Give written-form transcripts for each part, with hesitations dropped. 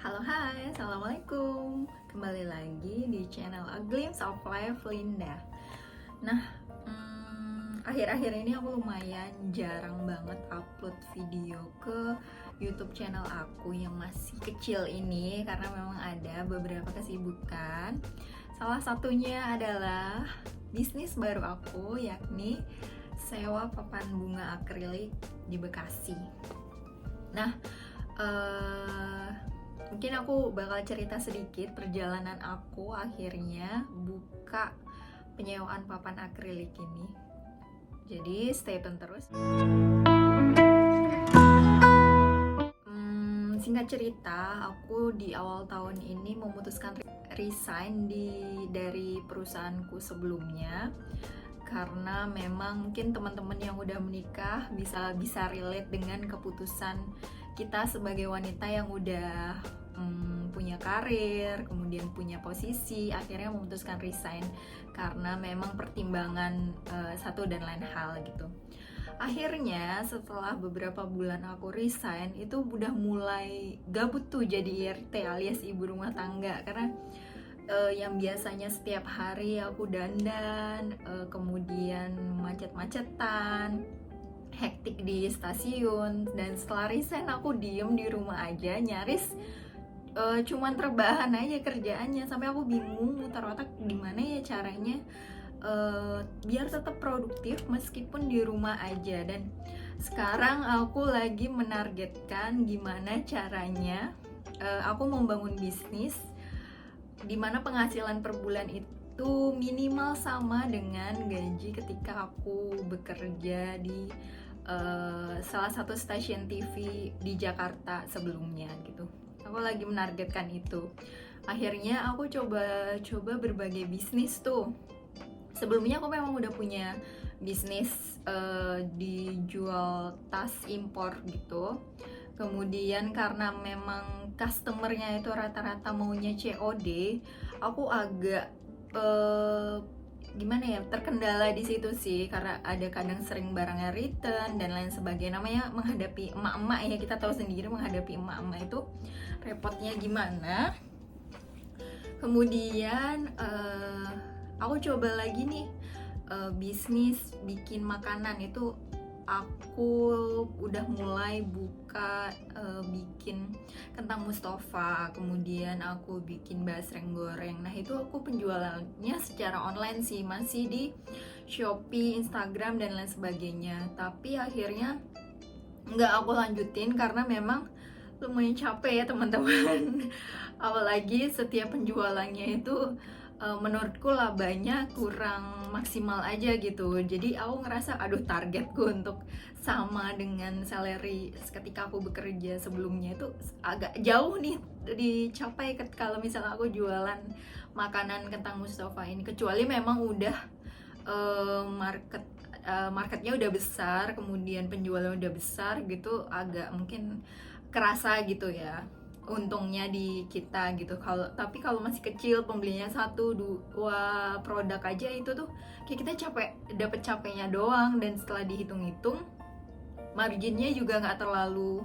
Halo hai, Assalamualaikum. Kembali lagi di channel A Glimpse of Life Linda. Nah, akhir-akhir ini aku lumayan jarang banget upload video ke YouTube channel aku yang masih kecil ini karena memang ada beberapa kesibukan. Salah satunya adalah bisnis baru aku, yakni sewa papan bunga akrilik di Bekasi. Nah, mungkin aku bakal cerita sedikit perjalanan aku akhirnya buka penyewaan papan akrilik ini. Jadi stay tune terus. Singkat cerita, aku di awal tahun ini memutuskan resign dari perusahaanku sebelumnya karena memang mungkin teman-teman yang udah menikah bisa relate dengan keputusan kita sebagai wanita yang udah punya karir, kemudian punya posisi, akhirnya memutuskan resign karena memang pertimbangan satu dan lain hal gitu. Akhirnya setelah beberapa bulan aku resign, itu udah mulai gabut tuh jadi IRT alias ibu rumah tangga karena yang biasanya setiap hari aku dandan, kemudian macet-macetan, hektik di stasiun, dan setelah resign aku diem di rumah aja, nyaris cuman terbahan aja kerjaannya, sampai aku bingung muter otak gimana ya caranya biar tetap produktif meskipun di rumah aja. Dan sekarang aku lagi menargetkan gimana caranya aku membangun bisnis dimana penghasilan per bulan itu minimal sama dengan gaji ketika aku bekerja di salah satu stasiun TV di Jakarta sebelumnya gitu. Aku lagi menargetkan itu. Akhirnya aku coba berbagai bisnis tuh. Sebelumnya aku memang udah punya bisnis dijual tas impor gitu. Kemudian karena memang customernya itu rata-rata maunya COD, aku agak gimana ya, terkendala di situ sih karena ada kadang sering barangnya return dan lain sebagainya. Namanya menghadapi emak-emak ya, kita tahu sendiri menghadapi emak-emak itu repotnya gimana. Kemudian aku coba lagi nih bisnis bikin makanan. Itu aku udah mulai buka bikin kentang Mustafa, kemudian aku bikin basreng goreng. Nah itu aku penjualannya secara online sih, masih di Shopee, Instagram dan lain sebagainya. Tapi akhirnya nggak aku lanjutin karena memang lumayan capek ya teman-teman. Apalagi setiap penjualannya itu menurutku labanya kurang maksimal aja gitu. Jadi aku ngerasa aduh, targetku untuk sama dengan salary ketika aku bekerja sebelumnya itu agak jauh nih dicapai kalau misalnya aku jualan makanan kentang Mustafa ini, kecuali memang udah marketnya udah besar, kemudian penjualan udah besar gitu, agak mungkin kerasa gitu ya untungnya di kita gitu. Tapi kalau masih kecil, pembelinya satu dua produk aja, itu tuh kayak kita dapet capeknya doang, dan setelah dihitung-hitung marginnya juga nggak terlalu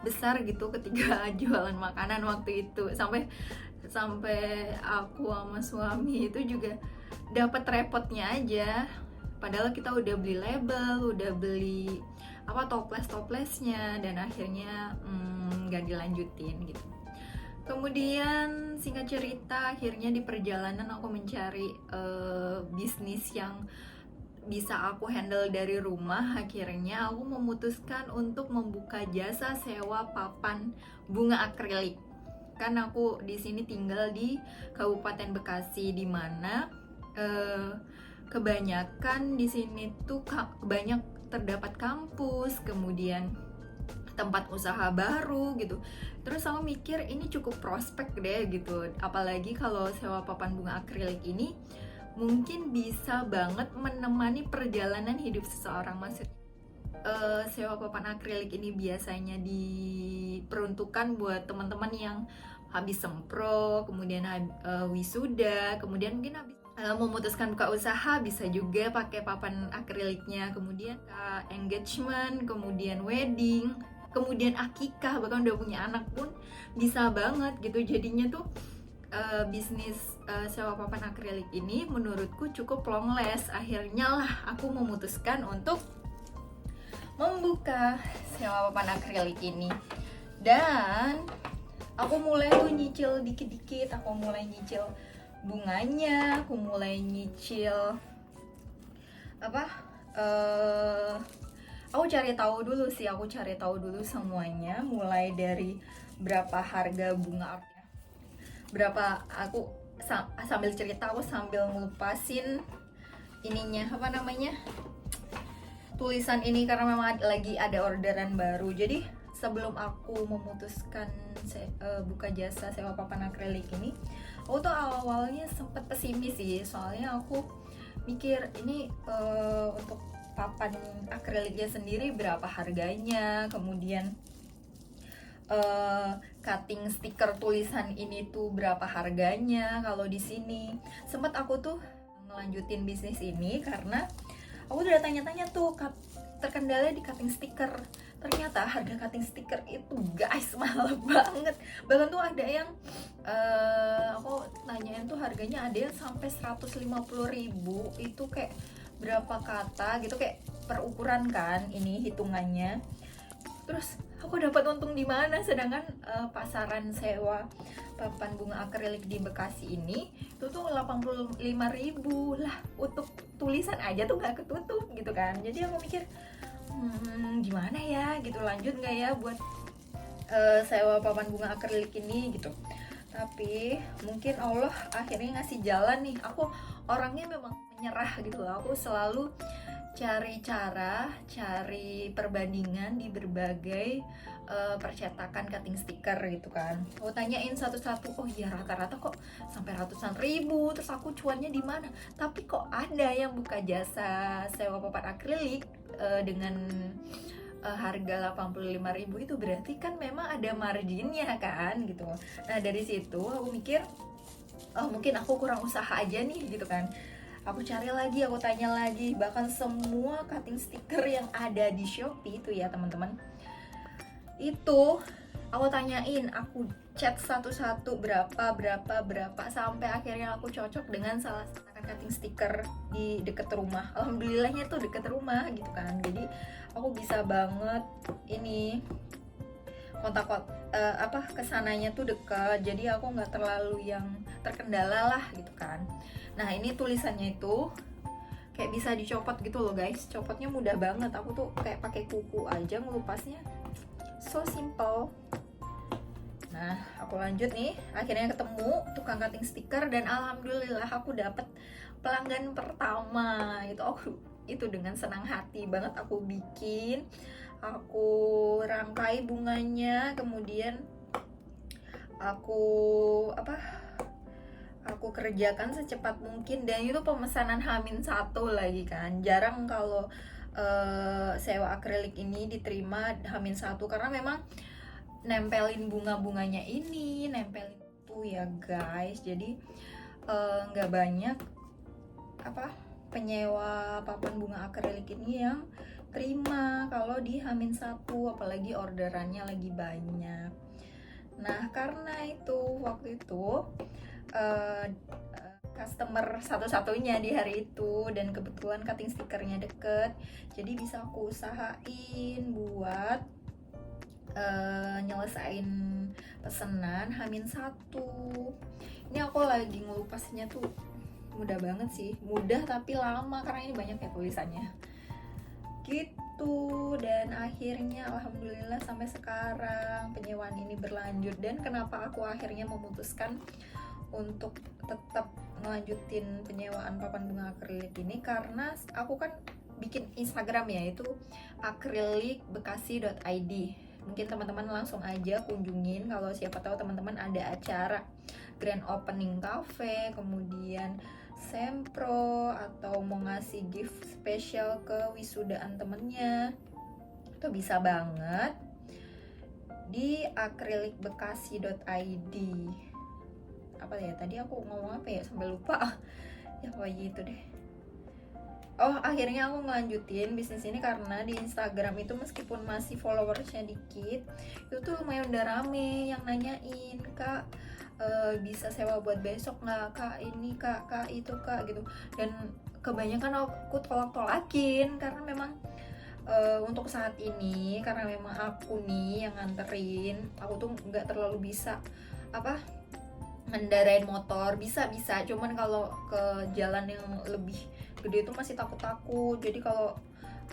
besar gitu ketika jualan makanan waktu itu. Sampai aku sama suami itu juga dapat repotnya aja, padahal kita udah beli label, udah beli toplesnya, dan akhirnya nggak dilanjutin gitu. Kemudian singkat cerita, akhirnya di perjalanan aku mencari bisnis yang bisa aku handle dari rumah. Akhirnya aku memutuskan untuk membuka jasa sewa papan bunga akrilik. Kan aku di sini tinggal di Kabupaten Bekasi, di mana kebanyakan di sini tuh banyak terdapat kampus, kemudian tempat usaha baru gitu. Terus aku mikir ini cukup prospek deh gitu, apalagi kalau sewa papan bunga akrilik ini mungkin bisa banget menemani perjalanan hidup seseorang. Maksudnya sewa papan akrilik ini biasanya diperuntukkan buat teman-teman yang habis sempro, kemudian wisuda, kemudian mungkin habis memutuskan buka usaha, bisa juga pakai papan akriliknya. Kemudian engagement, kemudian wedding, kemudian akikah, bahkan udah punya anak pun bisa banget gitu. Jadinya tuh bisnis sewa papan akrilik ini menurutku cukup long last. Akhirnya lah aku memutuskan untuk membuka sewa papan akrilik ini, dan aku mulai tuh nyicil dikit-dikit. Aku mulai nyicil bunganya, aku mulai nyicil apa, aku cari tahu dulu semuanya, mulai dari berapa harga bunga, berapa. Aku sambil cerita, aku sambil ngelupasin ininya, apa namanya, tulisan ini, karena memang lagi ada orderan baru. Jadi sebelum aku memutuskan buka jasa sewa papan akrilik ini, aku tuh awalnya sempet pesimis sih, soalnya aku mikir ini untuk papan akriliknya sendiri berapa harganya, kemudian cutting stiker tulisan ini tuh berapa harganya. Kalau di sini sempat aku tuh ngelanjutin bisnis ini karena aku udah tanya-tanya tuh, terkendala di cutting stiker. Ternyata harga cutting stiker itu guys mahal banget. Bahkan tuh ada yang aku nanyain tuh harganya ada yang sampai 150.000. Itu kayak berapa kata gitu, kayak per ukuran kan ini hitungannya. Terus aku dapat untung di mana? Sedangkan pasaran sewa papan bunga akrilik di Bekasi ini itu tuh 85.000 lah, untuk tulisan aja tuh nggak ketutup gitu kan. Jadi aku mikir gimana ya gitu, lanjut nggak ya buat sewa papan bunga akrilik ini gitu. Tapi mungkin Allah akhirnya ngasih jalan nih. Aku orangnya memang menyerah gitu loh. Aku selalu cari cara, cari perbandingan di berbagai percetakan cutting stiker gitu kan. Aku tanyain satu-satu, oh iya rata-rata kok sampai ratusan ribu, terus aku cuannya di mana? Tapi kok ada yang buka jasa sewa papan akrilik dengan harga 85.000, itu berarti kan memang ada marginnya kan gitu. Nah dari situ aku mikir, oh mungkin aku kurang usaha aja nih gitu kan. Aku cari lagi, aku tanya lagi, bahkan semua cutting stiker yang ada di Shopee itu ya teman-teman, itu aku tanyain, aku chat satu-satu berapa, sampai akhirnya aku cocok dengan salah satu cutting stiker di deket rumah. Alhamdulillahnya tuh deket rumah gitu kan, jadi aku bisa banget ini kontak kesananya tuh dekat, jadi aku nggak terlalu yang terkendala lah gitu kan. Nah ini tulisannya itu kayak bisa dicopot gitu loh guys, copotnya mudah banget. Aku tuh kayak pakai kuku aja ngelupasnya, so simple. Nah aku lanjut nih, akhirnya ketemu tukang cutting stiker dan alhamdulillah aku dapet pelanggan pertama. Itu dengan senang hati banget aku bikin, aku rangkai bunganya, kemudian aku kerjakan secepat mungkin, dan itu pemesanan H-1 lagi kan. Jarang kalau sewa akrilik ini diterima H-1 karena memang nempelin bunga-bunganya ini, nempelin tuh ya guys. Jadi nggak banyak penyewa papan bunga akrilik ini yang terima kalau di H-1, apalagi orderannya lagi banyak. Nah karena itu waktu itu customer satu-satunya di hari itu, dan kebetulan cutting stikernya deket, jadi bisa aku usahain buat nyelesain pesanan H-1. Ini aku lagi ngelupasnya tuh mudah banget sih, mudah tapi lama karena ini banyak ya tulisannya gitu. Dan akhirnya alhamdulillah sampai sekarang penyewaan ini berlanjut. Dan kenapa aku akhirnya memutuskan untuk tetap melanjutin penyewaan papan bunga akrilik ini, karena aku kan bikin Instagram ya, itu akrilikbekasi.id. mungkin teman-teman langsung aja kunjungin kalau siapa tahu teman-teman ada acara grand opening cafe, kemudian sempro, atau mau ngasih gift spesial ke wisudaan temennya, itu bisa banget di akrilikbekasi.id. Apa ya tadi aku ngomong apa ya sampai lupa ya, pokoknya itu deh. Oh, akhirnya aku ngelanjutin bisnis ini karena di Instagram itu meskipun masih followersnya dikit, itu tuh lumayan udah rame yang nanyain, Kak, bisa sewa buat besok nggak, Kak, ini Kak, Kak itu Kak gitu. Dan kebanyakan aku tolak-tolakin karena memang untuk saat ini, karena memang aku nih yang nganterin, aku tuh nggak terlalu bisa apa ngendarain motor. Bisa cuman kalau ke jalan yang lebih gede itu masih takut-takut. Jadi kalau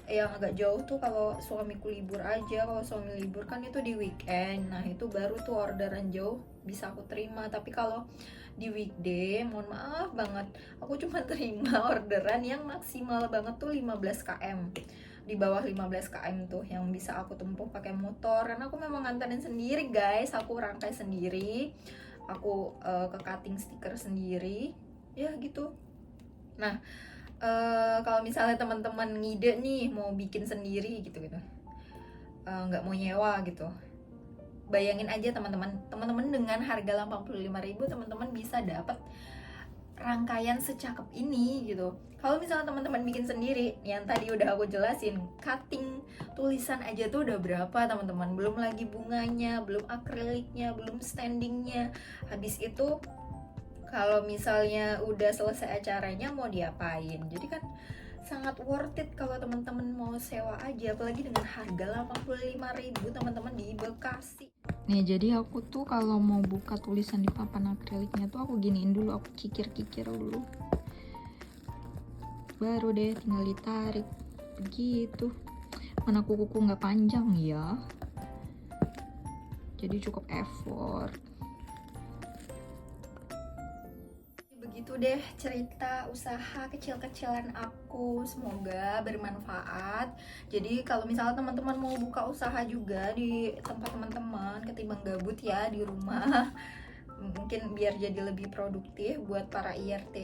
yang agak jauh tuh kalau suamiku libur aja. Kalau suami libur kan itu di weekend, nah itu baru tuh orderan jauh bisa aku terima. Tapi kalau di weekday, mohon maaf banget, aku cuma terima orderan yang maksimal banget tuh 15 km. Di bawah 15 km tuh yang bisa aku tempuh pakai motor, karena aku memang nganterin sendiri guys, aku rangkai sendiri, aku ke cutting stiker sendiri ya gitu. Nah, kalau misalnya teman-teman ngide nih mau bikin sendiri gitu, nggak mau nyewa gitu, bayangin aja teman-teman dengan harga 85.000 teman-teman bisa dapat rangkaian secakep ini gitu. Kalau misalnya teman-teman bikin sendiri, yang tadi udah aku jelasin, cutting tulisan aja tuh udah berapa teman-teman, belum lagi bunganya, belum akriliknya, belum standingnya. Habis itu kalau misalnya udah selesai acaranya mau diapain. Jadi kan sangat worth it kalau teman-teman mau sewa aja, apalagi dengan harga 85.000 teman-teman di Bekasi. Nih, jadi aku tuh kalau mau buka tulisan di papan akriliknya tuh aku giniin dulu, aku kikir-kikir dulu. Baru deh tinggal ditarik begitu. Mana kuku nggak panjang ya. Jadi cukup effort. Begitu deh cerita usaha kecil-kecilan aku, semoga bermanfaat. Jadi kalau misalnya teman-teman mau buka usaha juga di tempat teman-teman, ketimbang gabut ya di rumah, mungkin biar jadi lebih produktif buat para IRT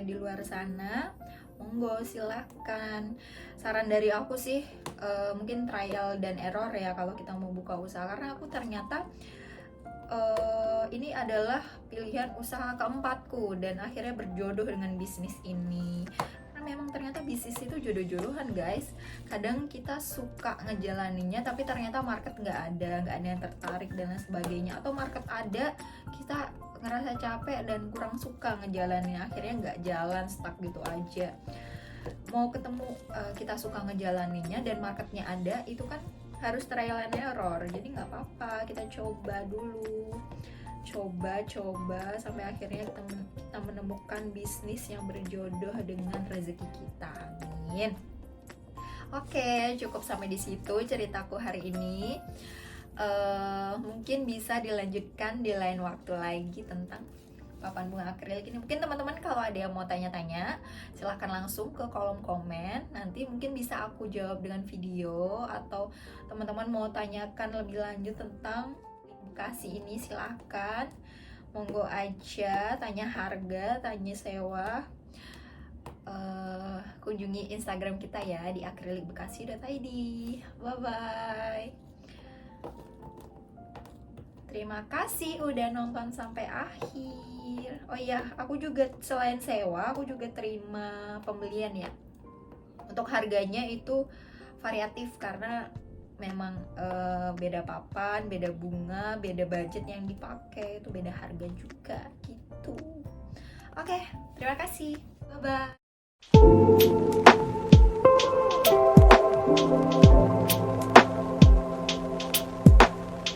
di luar sana, monggo silakan. Saran dari aku sih mungkin trial dan error ya kalau kita mau buka usaha, karena aku ternyata ini adalah pilihan usaha keempatku dan akhirnya berjodoh dengan bisnis ini. Karena memang ternyata bisnis itu jodoh-jodohan guys. Kadang kita suka ngejalaninnya tapi ternyata market nggak ada yang tertarik dan lain sebagainya. Atau market ada, kita ngerasa capek dan kurang suka ngejalanin, akhirnya nggak jalan, stuck gitu aja. Mau ketemu kita suka ngejalaninnya dan marketnya ada, itu kan harus trial and error. Jadi nggak apa-apa, kita coba dulu, coba sampai akhirnya kita menemukan bisnis yang berjodoh dengan rezeki kita. Amin. Oke, cukup sampai di situ ceritaku hari ini. Mungkin bisa dilanjutkan di lain waktu lagi tentang papan bunga akrilik ini. Mungkin teman-teman kalau ada yang mau tanya-tanya, silahkan langsung ke kolom komen. Nanti mungkin bisa aku jawab dengan video, atau teman-teman mau tanyakan lebih lanjut tentang Bekasi ini, silahkan. Monggo aja, tanya harga, tanya sewa. Kunjungi Instagram kita ya di akrilikbekasi.id. Bye-bye. Terima kasih udah nonton sampai akhir. Oh iya, aku juga selain sewa, aku juga terima pembelian ya. Untuk harganya itu variatif karena memang beda papan, beda bunga, beda budget yang dipakai, itu beda harga juga gitu. Oke, terima kasih. Bye-bye.